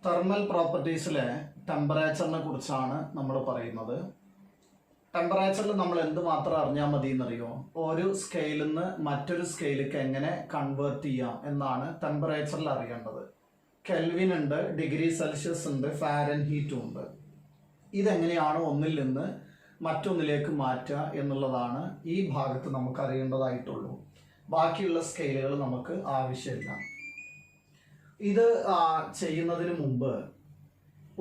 Thermal പ്രോപ്പർട്ടീസിലെ ടെമ്പറേച്ചറിനെ കുറിച്ചാണ് നമ്മൾ പറയുന്നത്. ടെമ്പറേച്ചറിൽ നമ്മൾ എന്തുമാത്രം അറിഞ്ഞാൽ മതി എന്നറിയോ? ഒരു സ്കെയിലിൽ നിന്ന് മറ്റൊരു സ്കെയിലേക്ക് എങ്ങനെ കൺവേർട്ട് ചെയ്യാം എന്നാണ് ടെമ്പറേച്ചറിൽ അറിയേണ്ടത്. കെൽവിൻ ഉണ്ട്, ഡിഗ്രി സെൽഷ്യസ് ഉണ്ട്, ഫാരൻഹീറ്റും ഉണ്ട്. ഇതെങ്ങനെയാണ് ഒന്നിൽ നിന്ന് മറ്റൊന്നിലേക്ക് മാറ്റുക എന്നുള്ളതാണ് ഈ ഭാഗത്ത് നമുക്ക് അറിയേണ്ടതായിട്ടുള്ളൂ. ബാക്കിയുള്ള സ്കെയിലുകൾ നമുക്ക് ആവശ്യമില്ല. ഇത് ചെയ്യുന്നതിന് മുമ്പ്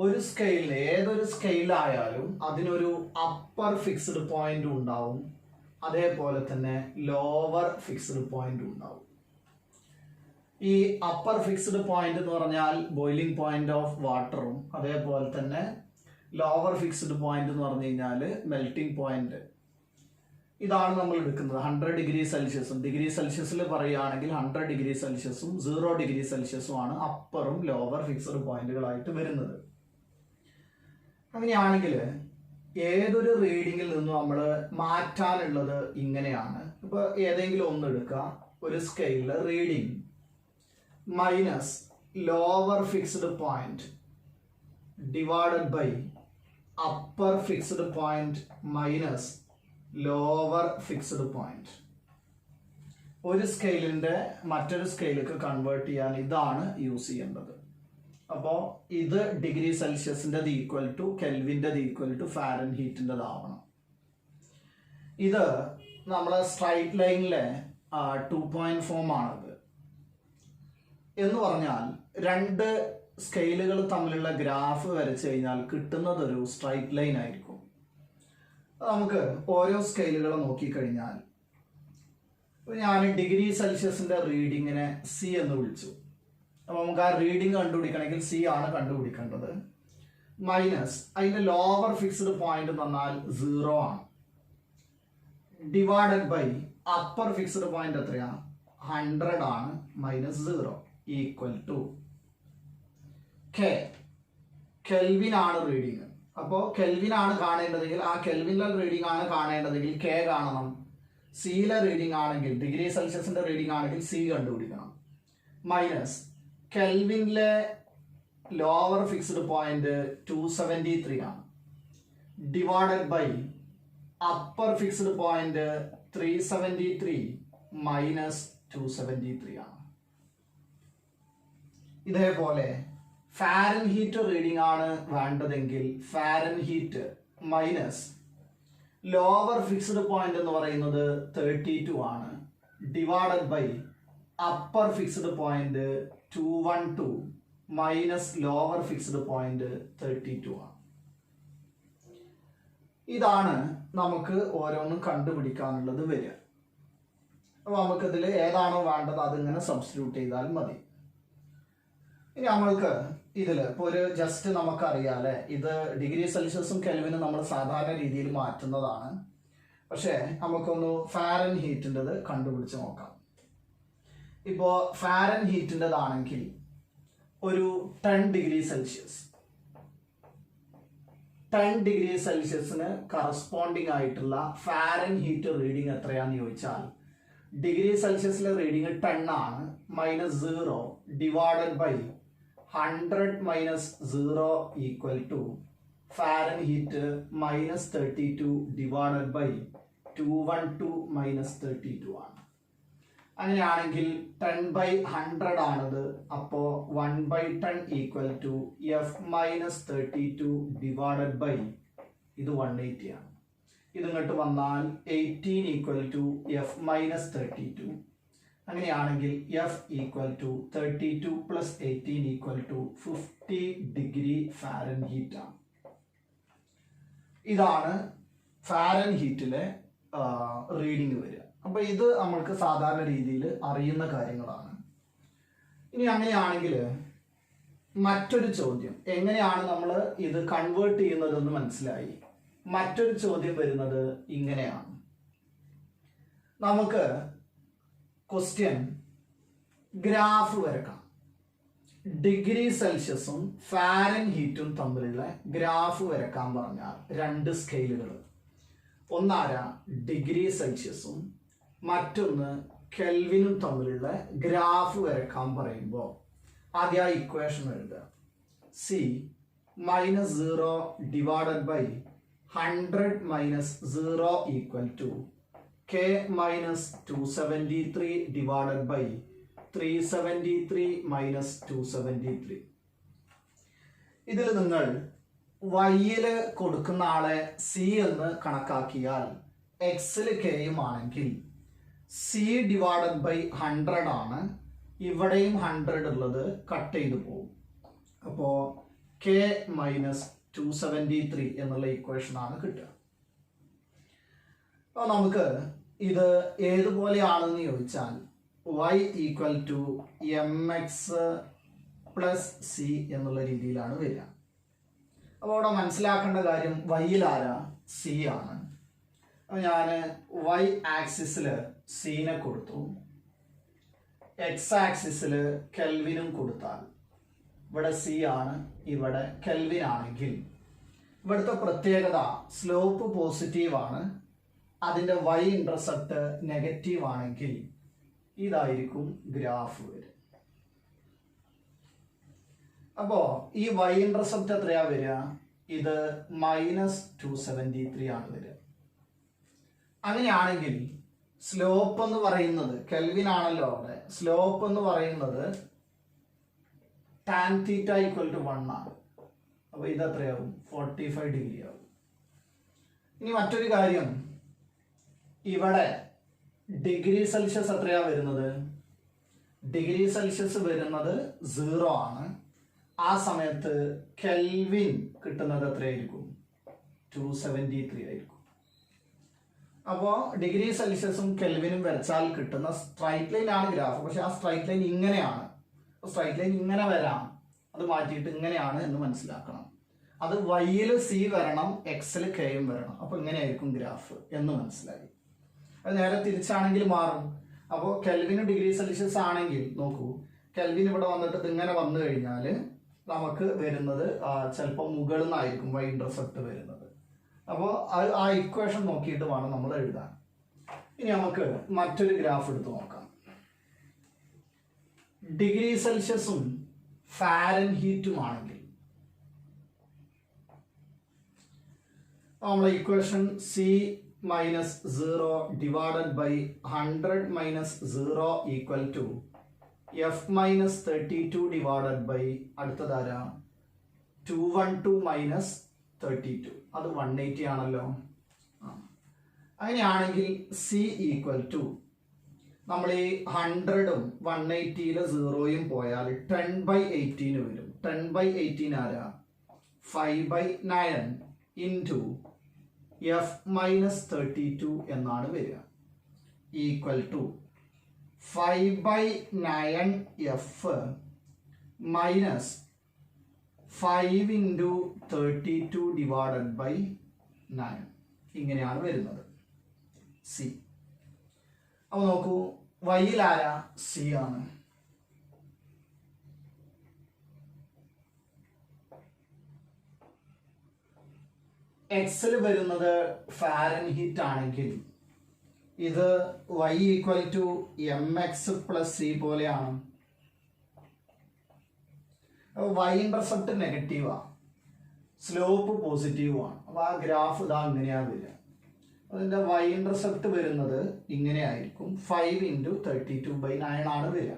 ഒരു സ്കെയിലിന്, ഏതൊരു സ്കെയിലായാലും അതിനൊരു അപ്പർ ഫിക്സ്ഡ് പോയിന്റ് ഉണ്ടാവും, അതേപോലെ തന്നെ ലോവർ ഫിക്സ്ഡ് പോയിന്റ് ഉണ്ടാവും. ഈ അപ്പർ ഫിക്സ്ഡ് പോയിന്റ് എന്ന് പറഞ്ഞാൽ ബോയിലിംഗ് പോയിന്റ് ഓഫ് വാട്ടറും, അതേപോലെ തന്നെ ലോവർ ഫിക്സ്ഡ് പോയിന്റ് എന്ന് പറഞ്ഞു കഴിഞ്ഞാൽ മെൽറ്റിംഗ് പോയിന്റ്. ഇതാണ് നമ്മൾ എടുക്കുന്നത്. 100 ഡിഗ്രി സെൽഷ്യസും, ഡിഗ്രി സെൽഷ്യസിൽ പറയുകയാണെങ്കിൽ 100 ഡിഗ്രി സെൽഷ്യസും 0 ഡിഗ്രി സെൽഷ്യസും ആണ് അപ്പറും ലോവർ ഫിക്സ്ഡ് പോയിന്റുകളായിട്ട് വരുന്നത്. അങ്ങനെയാണെങ്കിൽ ഏതൊരു റീഡിങ്ങിൽ നിന്നും നമ്മൾ മാറ്റാനുള്ളത് ഇങ്ങനെയാണ്. ഇപ്പൊ ഏതെങ്കിലും ഒന്ന് എടുക്കുക. ഒരു സ്കെയിലിൽ reading minus lower fixed point divided by upper fixed point minus lower fixed point. ഒരു സ്കെയിലിന്റെ മറ്റൊരു സ്കെയിലേക്ക് കൺവേർട്ട് ചെയ്യാൻ ഇതാണ് യൂസ് ചെയ്യേണ്ടത്. അപ്പോൾ ഇത് ഡിഗ്രി സെൽഷ്യസിൻ്റെത് ഈക്വൽ ടു കെൽവിൻ്റെത് ഈക്വൽ ടു ഫാരൻഹീറ്റിൻ്റെതാവണം. ഇത് നമ്മളെ സ്ട്രൈറ്റ് ലൈനിലെ 2 പോയിന്റ് ഫോം ആണിത്. എന്ന് പറഞ്ഞാൽ രണ്ട് സ്കെയിലുകൾ തമ്മിലുള്ള ഗ്രാഫ് വരച്ചു കഴിഞ്ഞാൽ കിട്ടുന്നത് ഒരു സ്ട്രൈറ്റ് ലൈൻ ആയിരിക്കും. നമുക്ക് ഓരോ സ്കെയിലുകൾ നോക്കിക്കഴിഞ്ഞാൽ ഞാൻ ഡിഗ്രി സെൽഷ്യസിന്റെ റീഡിങ്ങിനെ സി എന്ന് വിളിച്ചു. അപ്പോൾ നമുക്ക് ആ റീഡിങ് കണ്ടുപിടിക്കണമെങ്കിൽ സി ആണ് കണ്ടുപിടിക്കേണ്ടത്. മൈനസ് അതിന്റെ ലോവർ ഫിക്സ്ഡ് പോയിന്റ് എന്ന് പറഞ്ഞാൽ 0 ആണ്, divided by upper fixed point എത്രയാ? 100 ആണ്, minus 0 equal to K. Kelvin ആണ് റീഡിങ്. അപ്പോൾ കെൽവിൻ ആണ് കാണേണ്ടതെങ്കിൽ, ആ കെൽവിനിലെ റീഡിംഗ് ആണ് കാണേണ്ടതെങ്കിൽ കെ കാണണം. സിയിലെ റീഡിംഗ് ആണെങ്കിൽ, ഡിഗ്രി സെൽഷ്യസിന്റെ റീഡിംഗ് ആണെങ്കിൽ സി കണ്ടുപിടിക്കണം. മൈനസ് കെൽവിനിലെ ലോവർ ഫിക്സ്ഡ് പോയിന്റ് 273 ആണ്, divided by upper fixed point 373 minus 273 ആണ്. ഇതേപോലെ ഫാരൻഹീറ്റ് റീഡിംഗ് ആണ് വേണ്ടതെങ്കിൽ Fahrenheit minus lower fixed point എന്ന് പറയുന്നത് 32 ആണ്, divided by upper fixed point 212 minus lower fixed point 32 ആണ്. ഇതാണ് നമുക്ക് ഓരോന്നും കണ്ടുപിടിക്കാനുള്ളത് വരിക. അപ്പോൾ നമുക്കിതിൽ ഏതാണോ വേണ്ടത് അതിങ്ങനെ സബ്സ്റ്റിറ്റ്യൂട്ട് ചെയ്താൽ മതി. ഇനി നമ്മൾക്ക് ഇതിൽ ഇപ്പോൾ ഒരു ജസ്റ്റ് നമുക്കറിയാം, ഇത് ഡിഗ്രി സെൽഷ്യസും കെൽവിനും നമ്മൾ സാധാരണ രീതിയിൽ മാറ്റുന്നതാണ്. പക്ഷേ നമുക്കൊന്ന് ഫാരൻഹീറ്റിൻ്റെത് കണ്ടുപിടിച്ച് നോക്കാം. ഇപ്പോൾ ഫാരൻഹീറ്റിൻ്റെതാണെങ്കിൽ ഒരു 10 ഡിഗ്രി സെൽഷ്യസ്, 10 ഡിഗ്രി സെൽഷ്യസിന് കറസ്പോണ്ടിങ് ആയിട്ടുള്ള ഫാരൻഹീറ്റ് റീഡിംഗ് എത്രയാണെന്ന് ചോദിച്ചാൽ ഡിഗ്രി സെൽഷ്യസിലെ റീഡിംഗ് 10 ആണ്, minus 0 divided by 100 minus 0 equal to Fahrenheit minus 32 divided by 212 minus 32 ആണ്. അങ്ങനെയാണെങ്കിൽ 10/100 ആണത്. അപ്പോൾ 1/10 equal to F minus 32 divided by ഇത് 180 ആണ്. ഇത് ഇങ്ങോട്ട് വന്നാൽ 18 ഈക്വൽ ടു എഫ് മൈനസ് 32. അങ്ങനെയാണെങ്കിൽ F equal to 32 plus 18 equal to 50 degree Fahrenheit ആണ്. ഇതാണ് ഫാരൻഹീറ്റിലെ റീഡിംഗ് വരിക. അപ്പോൾ ഇത് നമ്മൾക്ക് സാധാരണ രീതിയിൽ അറിയുന്ന കാര്യങ്ങളാണ്. ഇനി അങ്ങനെയാണെങ്കിൽ മറ്റൊരു ചോദ്യം, എങ്ങനെയാണ് നമ്മൾ ഇത് കൺവേർട്ട് ചെയ്യുന്നതെന്ന് മനസ്സിലായി. മറ്റൊരു ചോദ്യം വരുന്നത് ഇങ്ങനെയാണ്. നമുക്ക് ക്വസ്റ്റ്യൻ ഗ്രാഫ് വരക്കാം. ഡിഗ്രി സെൽഷ്യസും ഫാരൻഹീറ്റും തമ്മിലുള്ള ഗ്രാഫ് വരക്കാൻ പറഞ്ഞാൽ രണ്ട് സ്കെയിലുകൾ, ഒന്നാരാ ഡിഗ്രി സെൽഷ്യസും മറ്റൊന്ന് കെൽവിനും തമ്മിലുള്ള ഗ്രാഫ് വരക്കാൻ പറയുമ്പോൾ ആദ്യം ആ ഇക്വേഷൻ എഴുതുക. C minus 0 divided by 100 minus 0 equal to K minus 273 divided by 373 minus 273. ഇതിൽ നിങ്ങൾ വൈയിൽ കൊടുക്കുന്ന ആളെ സി എന്ന് കണക്കാക്കിയാൽ എക്സിൽ കെയും ആണെങ്കിൽ സി ഡിവൈഡഡ് ബൈ 100 ആണ്. ഇവിടെയും 100 ഉള്ളത് കട്ട് ചെയ്ത് പോകും. അപ്പോൾ കെ മൈനസ് 273 എന്നുള്ള ഇക്വേഷൻ ആണ് കിട്ടുക. അപ്പോൾ നമുക്ക് ഇത് ഏതുപോലെയാണെന്ന് ചോദിച്ചാൽ y equal to M X plus C എന്നുള്ള രീതിയിലാണ് വരിക. അപ്പോൾ അവിടെ മനസ്സിലാക്കേണ്ട കാര്യം വൈയിൽ ആരാ സി ആണ്. അപ്പോൾ ഞാൻ y ആക്സിസിൽ സീനെ കൊടുത്തു, എക്സ് ആക്സിസിൽ കെൽവിനും കൊടുത്താൽ ഇവിടെ സി ആണ്, ഇവിടെ കെൽവിൻ ആണെങ്കിൽ ഇവിടുത്തെ പ്രത്യേകത സ്ലോപ്പ് പോസിറ്റീവ് ആണ്. അതിൻ്റെ y ഇന്റർസെപ്റ്റ് നെഗറ്റീവ് ആണെങ്കിൽ ഇതായിരിക്കും ഗ്രാഫ് വരിക. അപ്പോൾ ഈ y ഇന്റർസെപ്റ്റ് എത്രയാ വരിക? ഇത് മൈനസ് 273 ആണ് വരിക. അങ്ങനെയാണെങ്കിൽ സ്ലോപ്പ് എന്ന് പറയുന്നത് കെൽവിൻ ആണല്ലോ അവിടെ, സ്ലോപ്പ് എന്ന് പറയുന്നത് ടാൻ തീറ്റ ഈക്വൽ ടു 1 ആണ്. അപ്പോൾ ഇത് എത്രയാവും? 45 ഡിഗ്രി ആവും. ഇനി മറ്റൊരു കാര്യം, ഇവിടെ ഡിഗ്രി സെൽഷ്യസ് എത്രയാ വരുന്നത്? ഡിഗ്രി സെൽഷ്യസ് വരുന്നത് 0 ആണ്. ആ സമയത്ത് കെൽവിൻ കിട്ടുന്നത് എത്രയായിരിക്കും? 273 ആയിരിക്കും. അപ്പോൾ ഡിഗ്രി സെൽഷ്യസും കെൽവിനും വരച്ചാൽ കിട്ടുന്ന സ്ട്രൈറ്റ് ലൈൻ ആണ് ഗ്രാഫ്. പക്ഷെ ആ സ്ട്രൈറ്റ് ലൈൻ ഇങ്ങനെയാണ്. സ്ട്രൈറ്റ് ലൈൻ ഇങ്ങനെ വരാം, അത് മാറ്റിയിട്ട് ഇങ്ങനെയാണ് എന്ന് മനസ്സിലാക്കണം. അത് വൈയിൽ സി വരണം, എക്സിൽ കെയും വരണം. അപ്പോൾ ഇങ്ങനെയായിരിക്കും ഗ്രാഫ് എന്ന് മനസ്സിലായി. അത് നേരെ തിരിച്ചാണെങ്കിൽ മാറും. അപ്പോൾ കെൽവിന് ഡിഗ്രി സെൽഷ്യസ് ആണെങ്കിൽ നോക്കൂ, കെൽവിൻ ഇവിടെ വന്നിട്ട് ഇങ്ങനെ വന്നു കഴിഞ്ഞാൽ നമുക്ക് വരുന്നത് ചിലപ്പോൾ മുകളിൽ നിന്നായിരിക്കും y ഇന്റർസെപ്റ്റ് വരുന്നത്. അപ്പോൾ ആ ഇക്വേഷൻ നോക്കിയിട്ട് വേണം നമ്മൾ എഴുതാൻ. ഇനി നമുക്ക് മറ്റൊരു ഗ്രാഫ് എടുത്ത് നോക്കാം. ഡിഗ്രി സെൽഷ്യസും ഫാരൻഹീറ്റും ആണെങ്കിൽ നമ്മളെ equation C minus 0 divided by 100 minus 0 equal to F minus 32 divided by അടുത്തതാരാ 212 മൈനസ് 32. അത് 180 ആണല്ലോ. അങ്ങനെയാണെങ്കിൽ സി ഈക്വൽ ടു നമ്മൾ ഈ 100ഉം 180യിലെ 0യും പോയാൽ 10/18 വരും. 10/18 ആരാ? 5/9 ഇൻറ്റു എഫ് മൈനസ് 32 എന്നാണ് വരിക. Equal to 5/9 F minus 5 into 32 divided by 9. ഇങ്ങനെയാണ് വരുന്നത് സി. അപ്പോൾ നോക്കൂ, വൈയിൽ ആരാ? സി ആണ്. എക്സിൽ വരുന്നത് ഫാരൻഹീറ്റ് ആണെങ്കിൽ ഇത് y equal to M X plus C പോലെയാണ്. y ഇന്റർസെപ്റ്റ് നെഗറ്റീവാണ്, സ്ലോപ്പ് പോസിറ്റീവാണ്. അപ്പോൾ ആ ഗ്രാഫ് ഇതാ ഇങ്ങനെയാണ് വരിക. അതിൻ്റെ y ഇന്റർസെപ്റ്റ് വരുന്നത് ഇങ്ങനെയായിരിക്കും. 5 ഇൻറ്റു 32/9 ആണ് വരിക,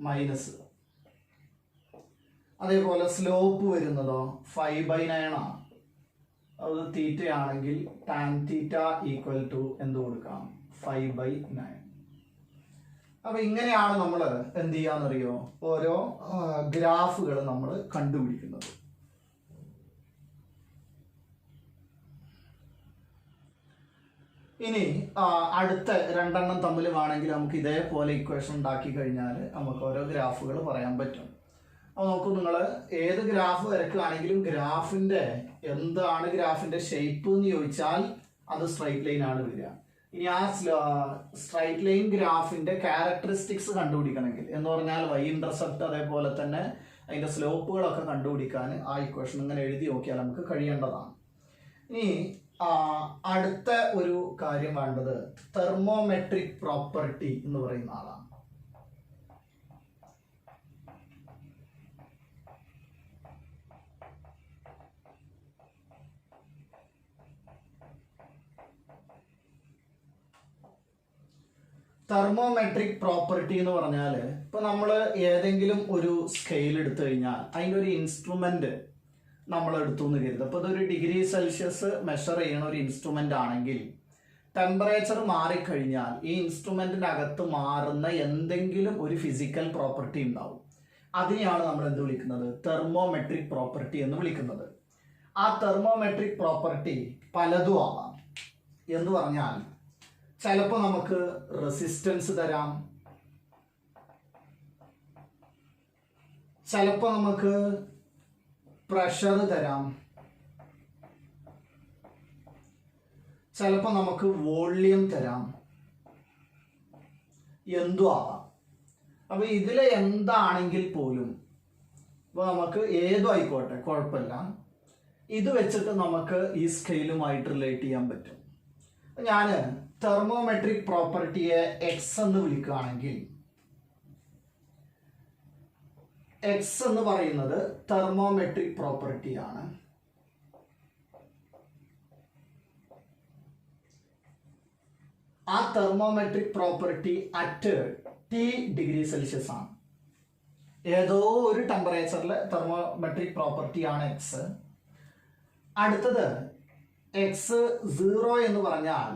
മൈനസ്. അതേപോലെ സ്ലോപ്പ് വരുന്നതോ 5/9 ആണ്. അത് തീറ്റ ആണെങ്കിൽ ടാൻ തീറ്റ ഈക്വൽ ടു എന്ത് കൊടുക്കാം? 5/9. അപ്പൊ ഇങ്ങനെയാണ് നമ്മൾ എന്ത് ചെയ്യാന്നറിയോ, ഓരോ ഗ്രാഫുകൾ നമ്മൾ കണ്ടുപിടിക്കുന്നത്. ഇനി അടുത്ത രണ്ടെണ്ണം തമ്മിൽ വേണമെങ്കിൽ നമുക്ക് ഇതേപോലെ ഇക്വേഷൻ ഉണ്ടാക്കി കഴിഞ്ഞാൽ നമുക്ക് ഓരോ ഗ്രാഫുകൾ പറയാൻ പറ്റും. അപ്പോൾ നോക്കൂ, നിങ്ങൾ ഏത് ഗ്രാഫ് വരക്കുകയാണെങ്കിലും ഗ്രാഫിൻ്റെ എന്താണ് ഗ്രാഫിൻ്റെ ഷേപ്പ് എന്ന് ചോദിച്ചാൽ അത് സ്ട്രൈറ്റ് ലൈൻ ആണ് വരിക. ഇനി ആ സ്ട്രൈറ്റ് ലൈൻ ഗ്രാഫിൻ്റെ ക്യാരക്ടറിസ്റ്റിക്സ് കണ്ടുപിടിക്കണമെങ്കിൽ എന്ന് പറഞ്ഞാൽ y ഇന്റർസെപ്റ്റ് അതേപോലെ തന്നെ അതിൻ്റെ സ്ലോപ്പുകളൊക്കെ കണ്ടുപിടിക്കാൻ ആ ഇക്വേഷൻ ഇങ്ങനെ എഴുതി നോക്കിയാൽ നമുക്ക് കഴിയേണ്ടതാണ്. ഇനി അടുത്ത ഒരു കാര്യം വേണ്ടത് തെർമോമെട്രിക് പ്രോപ്പർട്ടി എന്ന് പറയുന്ന ആളാണ്. തെർമോമെട്രിക് പ്രോപ്പർട്ടി എന്ന് പറഞ്ഞാൽ ഇപ്പൊ നമ്മൾ ഏതെങ്കിലും ഒരു സ്കെയിൽ എടുത്തു കഴിഞ്ഞാൽ അതിൻ്റെ ഒരു ഇൻസ്ട്രുമെന്റ് നമ്മൾ എടുത്തു എന്ന് കരുതും. അപ്പോൾ ഇതൊരു ഡിഗ്രി സെൽഷ്യസ് മെഷർ ചെയ്യണ ഒരു ഇൻസ്ട്രുമെന്റ് ആണെങ്കിൽ ടെമ്പറേച്ചർ മാറിക്കഴിഞ്ഞാൽ ഈ ഇൻസ്ട്രുമെന്റിന്റെ അകത്ത് മാറുന്ന എന്തെങ്കിലും ഒരു ഫിസിക്കൽ പ്രോപ്പർട്ടി ഉണ്ടാവും. അതിനെയാണ് നമ്മൾ എന്ത് വിളിക്കുന്നത്? തെർമോമെട്രിക് പ്രോപ്പർട്ടി എന്ന് വിളിക്കുന്നത്. ആ തെർമോമെട്രിക് പ്രോപ്പർട്ടി പലതും ആവാം. എന്ന് പറഞ്ഞാൽ ചിലപ്പോൾ നമുക്ക് റെസിസ്റ്റൻസ് തരാം, ചിലപ്പോൾ നമുക്ക് പ്രഷർ തരാം, ചിലപ്പോൾ നമുക്ക് വോള്യം തരാം, എന്തും ആവാം. അപ്പൊ ഇതിലെ എന്താണെങ്കിൽ പോലും ഇപ്പൊ നമുക്ക് ഏതും ആയിക്കോട്ടെ, കുഴപ്പമില്ല. ഇത് വെച്ചിട്ട് നമുക്ക് ഈ സ്കെയിലുമായിട്ട് റിലേറ്റ് ചെയ്യാൻ പറ്റും. ഞാൻ തെർമോമെട്രിക് പ്രോപ്പർട്ടിയെ എക്സ് എന്ന് വിളിക്കുകയാണെങ്കിൽ എക്സ് എന്ന് പറയുന്നത് തെർമോമെട്രിക് പ്രോപ്പർട്ടിയാണ്. ആ thermometric property at T degree Celsius ആണ്. ഏതോ ഒരു ടെമ്പറേച്ചറിൽ തെർമോമെട്രിക് പ്രോപ്പർട്ടി ആണ് എക്സ്. അടുത്തത് എക്സ് 0 എന്ന് പറഞ്ഞാൽ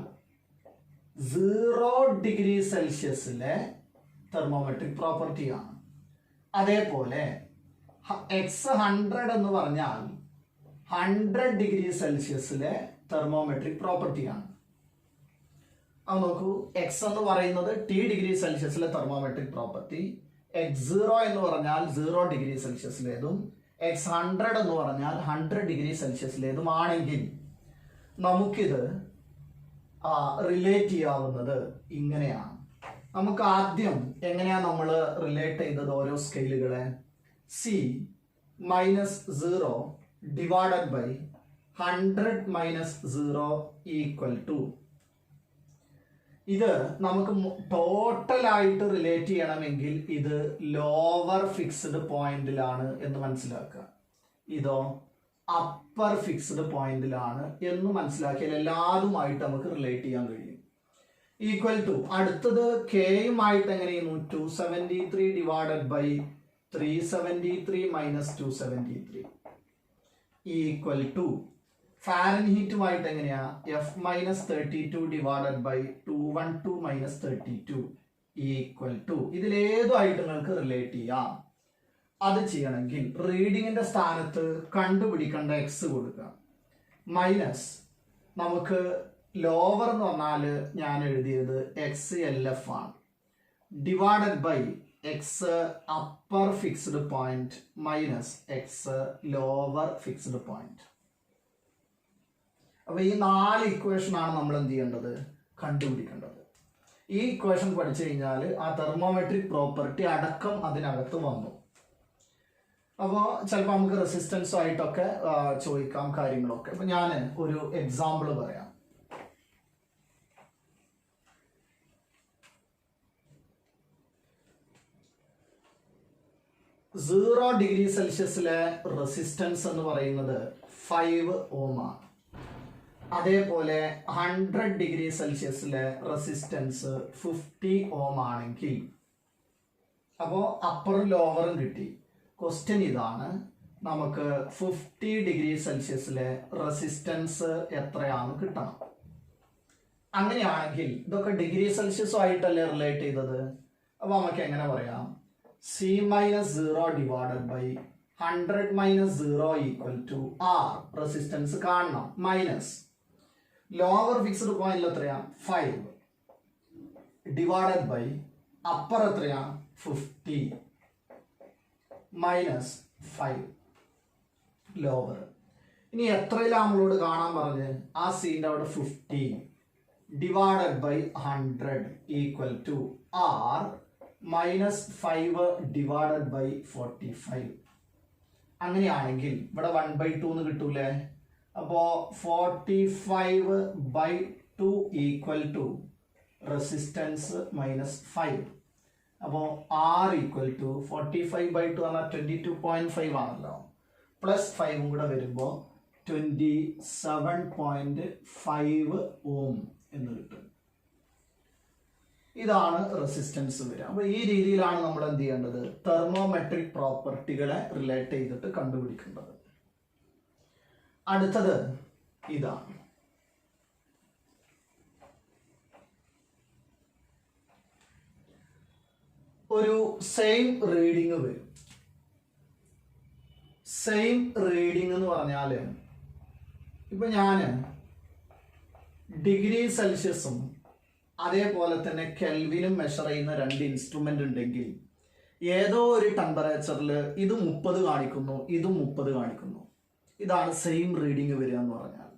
0 ഡിഗ്രി സെൽഷ്യസിലെ തെർമോമെട്രിക് പ്രോപ്പർട്ടിയാണ്. അതേപോലെ എക്സ് 100 എന്ന് പറഞ്ഞാൽ 100 ഡിഗ്രി സെൽഷ്യസിലെ തെർമോമെട്രിക് പ്രോപ്പർട്ടിയാണ്. അത് നോക്കൂ, എക്സ് എന്ന് പറയുന്നത് T ഡിഗ്രി സെൽഷ്യസിലെ തെർമോമെട്രിക് പ്രോപ്പർട്ടി, x0 എന്ന് പറഞ്ഞാൽ 0 ഡിഗ്രി സെൽഷ്യസിലേതും x100 എന്ന് പറഞ്ഞാൽ 100 ഡിഗ്രി സെൽഷ്യസിലേതും ആണെങ്കിൽ നമുക്കിത് റിലേറ്റ് ചെയ്യാവുന്നത് ഇങ്ങനെയാണ്. നമുക്ക് ആദ്യം എങ്ങനെയാണ് നമ്മൾ റിലേറ്റ് ചെയ്തത് ഓരോ സ്കെയിലുകളെ? C -0 divided by 100 - 0 equal to. ഇത് നമുക്ക് ടോട്ടലായിട്ട് റിലേറ്റ് ചെയ്യണമെങ്കിൽ ഇത് ലോവർ ഫിക്സ്ഡ് പോയിന്റിലാണ് എന്ന് മനസ്സിലാക്കുക. ഇതോ അപ്പർ ഫിക്സ്ഡ് പോയിന്റിലാണ് എന്ന് മനസ്സിലാക്കിയാൽ എല്ലാതുമായിട്ട് നമുക്ക് റിലേറ്റ് ചെയ്യാൻ കഴിയും. ഈക്വൽ ടു അടുത്തത് കെയുമായിട്ട് എങ്ങനെ ചെയ്യുന്നു? 273 ഡിവൈഡഡ് ബൈ 373 - 273 ഈക്വൽ ടു ഫാരൻഹീറ്റുമായിട്ട് എങ്ങനെയാ? F-32 divided by 212 - 32 equal to. ഇതിലേതുമായിട്ട് നിങ്ങൾക്ക് റിലേറ്റ് ചെയ്യാം. അത് ചെയ്യണമെങ്കിൽ റീഡിങ്ങിന്റെ സ്ഥാനത്ത് കണ്ടുപിടിക്കേണ്ട എക്സ് കൊടുക്കുക. മൈനസ് നമുക്ക് ലോവർ എന്ന് പറഞ്ഞാൽ ഞാൻ എഴുതിയത് XLF ആണ്. Divided by X upper fixed point minus X lower fixed point. അപ്പൊ ഈ 4 ഇക്വേഷൻ ആണ് നമ്മൾ എന്ത് ചെയ്യേണ്ടത്? കണ്ടുപിടിക്കേണ്ടത്. ഈ ഇക്വേഷൻ പഠിച്ചു കഴിഞ്ഞാൽ ആ തെർമോമെട്രിക് പ്രോപ്പർട്ടി അടക്കം അതിനകത്ത് വന്നു. അപ്പോൾ ചിലപ്പോൾ നമുക്ക് റെസിസ്റ്റൻസ് ആയിട്ടൊക്കെ ചോദിക്കാം കാര്യങ്ങളൊക്കെ. അപ്പൊ ഞാൻ ഒരു എക്സാമ്പിൾ പറയാം. സീറോ ഡിഗ്രി സെൽഷ്യസിലെ റെസിസ്റ്റൻസ് എന്ന് പറയുന്നത് 5 ഓം ആണ്. അതേപോലെ 100 ഡിഗ്രി സെൽഷ്യസിലെ റെസിസ്റ്റൻസ് 50 ഓം ആണെങ്കിൽ അപ്പോൾ അപ്പറും ലോവറും കിട്ടി. ക്വസ്റ്റ്യൻ ഇതാണ്, നമുക്ക് 50 ഡിഗ്രി സെൽഷ്യസിലെ റെസിസ്റ്റൻസ് എത്രയാണെന്ന് കിട്ടണം. അങ്ങനെയാണെങ്കിൽ ഇതൊക്കെ ഡിഗ്രി സെൽഷ്യസും ആയിട്ടല്ലേ റിലേറ്റ് ചെയ്തത്. അപ്പോൾ നമുക്ക് എങ്ങനെ പറയാം? C - 0 divided by 100 - 0 equal to R. Resistance കാണണം. മൈനസ് ലോവർ ഫിക്സ്ഡ് പോയിന്റിൽ എത്രയാ? 5 ഡിവൈഡഡ് ബൈ അപ്പർ എത്രയാ? 50 മൈനസ് 5 ലോവർ. ഇനി എത്രയിലാണ് നമ്മളോട് കാണാൻ പറഞ്ഞ്? ആ സീൻ്റെ അവിടെ 50 divided by 100 equal to R minus 5 divided by 45. അങ്ങനെയാണെങ്കിൽ ഇവിടെ 1/2 എന്ന് കിട്ടൂലേ? അപ്പോ 45/2 ഈക്വൽ ടു റെസിസ്റ്റൻസ് മൈനസ് 5. അപ്പോൾ R ഈക്വൽ ടു 45/2 പറഞ്ഞാൽ 22.5 ആണല്ലോ. പ്ലസ് 5 കൂടെ വരുമ്പോൾ 27.5 ഓം എന്ന് കിട്ടും. ഇതാണ് റെസിസ്റ്റൻസ് വരിക. അപ്പോൾ ഈ രീതിയിലാണ് നമ്മൾ എന്ത് ചെയ്യേണ്ടത്, തെർമോമെട്രിക് പ്രോപ്പർട്ടികളെ റിലേറ്റ് ചെയ്തിട്ട് കണ്ടുപിടിക്കേണ്ടത്. അടുത്തത് ഇതാണ്. ഒരു സെയിം റീഡിങ് വരും. സെയിം റീഡിങ് എന്ന് പറഞ്ഞാൽ ഇപ്പൊ ഞാൻ ഡിഗ്രി സെൽഷ്യസും അതേപോലെ തന്നെ കെൽവിനും മെഷർ ചെയ്യുന്ന രണ്ട് ഇൻസ്ട്രുമെന്റ് ഉണ്ടെങ്കിൽ ഏതോ ഒരു ടെമ്പറേച്ചറിൽ ഇത് 30 കാണിക്കുന്നു, ഇതും 30 കാണിക്കുന്നു. ഇതാണ് സെയിം റീഡിങ് വരിക എന്ന് പറഞ്ഞാൽ.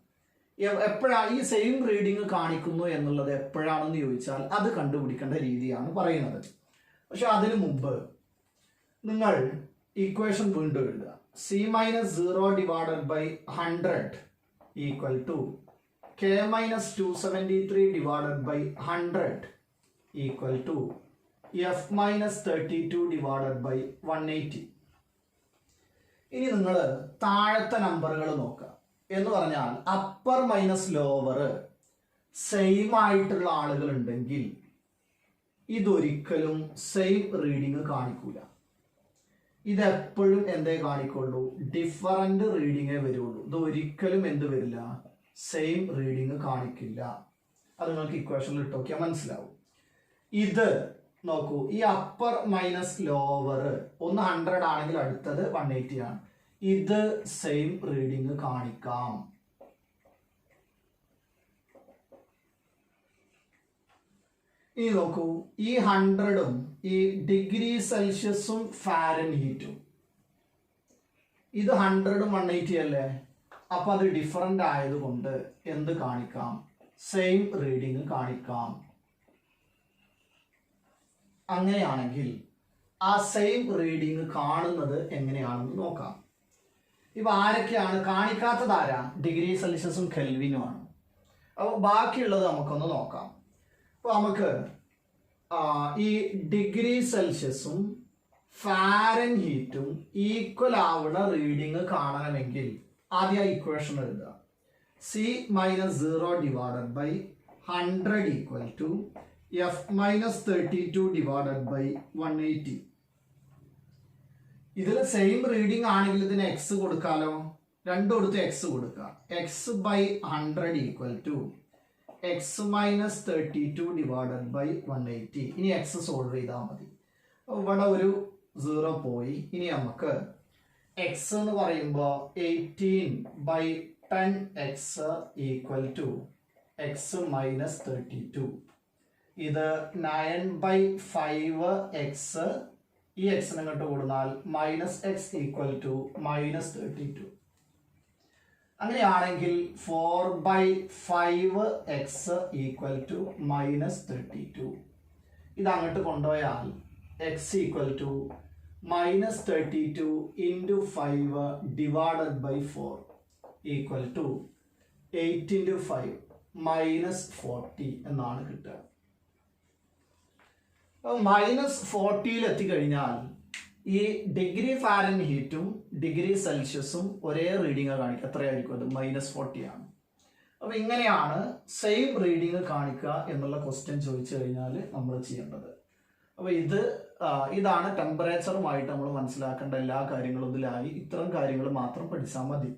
എപ്പോഴാണ് ഈ സെയിം റീഡിങ് കാണിക്കുന്നു എന്നുള്ളത് എപ്പോഴാണെന്ന് ചോദിച്ചാൽ അത് കണ്ടുപിടിക്കേണ്ട രീതിയാണ് പറയുന്നത്. പക്ഷെ അതിനു മുമ്പ് നിങ്ങൾ ഇക്വേഷൻ വീണ്ടും എഴുതുക. C-0 divided by 100 equal to K-273 divided by 100 equal to F-32 divided by 180. ഇനി നിങ്ങൾ താഴത്തെ നമ്പറുകൾ നോക്കുക. എന്ന് പറഞ്ഞാൽ അപ്പർ മൈനസ് ലോവർ സെയിം ആയിട്ടുള്ള ആളുകൾ ഉണ്ടെങ്കിൽ ഇതൊരിക്കലും സെയിം റീഡിങ് കാണിക്കൂല. ഇതെപ്പോഴും എന്തേ കാണിക്കുള്ളൂ, ഡിഫറൻറ്റ് റീഡിങ്ങേ വരുള്ളൂ. ഇത് ഒരിക്കലും എന്ത് വരില്ല, സെയിം റീഡിങ് കാണിക്കില്ല. അത് നിങ്ങൾക്ക് ഇക്വേഷനിൽ ഇട്ട് നോക്കിയാൽ മനസ്സിലാവും. ഇത് നോക്കൂ, ഈ അപ്പർ മൈനസ് ലോവർ ഒന്ന് 100 ആണെങ്കിൽ അടുത്തത് 180 ആണ്. ഇത് സെയിം റീഡിങ് കാണിക്കാം. ഇനി നോക്കൂ, ഈ 100ഉം ഈ ഡിഗ്രി സെൽഷ്യസും ഫാരൻഹീറ്റും ഇത് 100ഉം 180 അല്ലേ. അപ്പൊ അത് ഡിഫറൻ്റ് ആയതുകൊണ്ട് എന്ത് കാണിക്കാം, സെയിം റീഡിങ് കാണിക്കാം. അങ്ങനെയാണെങ്കിൽ ആ സെയിം റീഡിങ് കാണുന്നത് എങ്ങനെയാണെന്ന് നോക്കാം. ഇപ്പൊ ആരൊക്കെയാണ് കാണിക്കാത്തത്? ആരാ? ഡിഗ്രി സെൽഷ്യസും കെൽവിനുമാണ്. അപ്പോൾ ബാക്കിയുള്ളത് നമുക്കൊന്ന് നോക്കാം. അപ്പോൾ നമുക്ക് ഈ ഡിഗ്രി സെൽഷ്യസും ഫാരൻഹീറ്റും ഈക്വൽ ആവുന്ന റീഡിങ് കാണണമെങ്കിൽ ആദ്യം ഇക്വേഷൻ എഴുതുക. C-0 divided by 100 equal to F-32 divided by 180. ഇതിൽ സെയിം റീഡിങ് ആണെങ്കിൽ ഇതിന് എക്സ് കൊടുക്കാലോ. രണ്ടും കൊടുത്ത് എക്സ് കൊടുക്കുക. X by 100 equal to X-32 divided by 180. ഇനി എക്സ് സോൾവ് ചെയ്താൽ മതി. ഇവിടെ ഒരു 0 പോയി. ഇനി നമുക്ക് എക്സ് എന്ന് പറയുമ്പോൾ 18/10x ഈക്വൽ ടു X-32. ഇത് 9/5x. ഈ എക്സിന് ഇങ്ങോട്ട് കൊടുത്താൽ -x ഈക്വൽ ടു -32. അങ്ങനെയാണെങ്കിൽ 4/5x ഈക്വൽ ടു -32. ഇത് അങ്ങോട്ട് കൊണ്ടുപോയാൽ x equal to -32 into 5 divided by 4 equal to 8 into 5 -40 എന്നാണ് കിട്ടുക. -40 എത്തിക്കഴിഞ്ഞാൽ ഈ ഡിഗ്രി ഫാരൻഹീറ്റും ഡിഗ്രി സെൽഷ്യസും ഒരേ റീഡിങ് കാണിക്കുക. എത്രയായിരിക്കും അത്? -40 ആണ്. അപ്പോൾ ഇങ്ങനെയാണ് സെയിം റീഡിങ് കാണിക്കുക എന്നുള്ള ക്വസ്റ്റ്യൻ ചോദിച്ചു കഴിഞ്ഞാൽ നമ്മൾ ചെയ്യേണ്ടത്. അപ്പോൾ ഇതാണ് ടെമ്പറേച്ചറുമായിട്ട് നമ്മൾ മനസ്സിലാക്കേണ്ട എല്ലാ കാര്യങ്ങളും ഇതിലായി. ഇത്തരം കാര്യങ്ങൾ മാത്രം പഠിച്ചാൽ മതി.